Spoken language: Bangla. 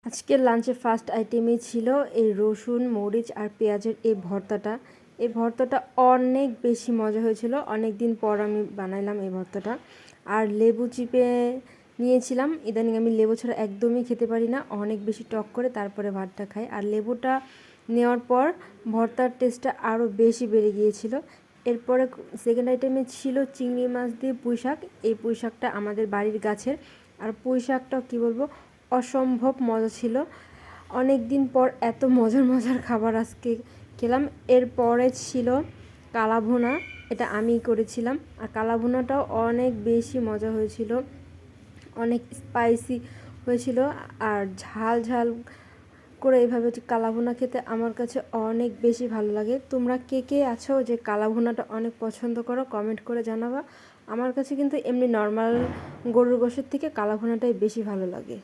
আজকের লাঞ্চে ফার্স্ট আইটেমই ছিল এই রসুন মরিচ আর পেঁয়াজের এই ভর্তাটা। এই ভর্তাটা অনেক বেশি মজা হয়েছিল। অনেক দিন পর আমি বানাইলাম এই ভর্তাটা। আর লেবু চিপে নিয়েছিলাম। ইদানিং আমি লেবু ছাড়া একদমই খেতে পারি না, অনেক বেশি টক করে তারপরে ভাতটা খাই। আর লেবুটা নেওয়ার পর ভর্তার টেস্টটা আরও বেশি বেড়ে গিয়েছিল। এরপরে সেকেন্ড আইটেমে ছিল চিংড়ি মাছ দিয়ে পুঁই শাক। এই পুঁই শাকটা আমাদের বাড়ির গাছের। আর পুঁই শাকটাও কী বলবো, অসম্ভব মজা ছিল। অনেক দিন পর এত মজার মজার খাবার আজকে খেলাম। এরপরে ছিল কালাভুনা, এটা আমিই করেছিলাম। আর কালাভুনাটাও অনেক বেশি মজা হয়েছিল, অনেক স্পাইসি হয়েছিল। আর ঝাল ঝাল করে এভাবে কালাভুনা খেতে আমার কাছে অনেক বেশি ভালো লাগে। তোমরা কে কে আছো যে কালাভুনাটা অনেক পছন্দ করো, কমেন্ট করে জানাবা। আমার কাছে কিন্তু এমনি নর্মাল গরুর গোশের থেকে কালাভুনাটাই বেশি ভালো লাগে।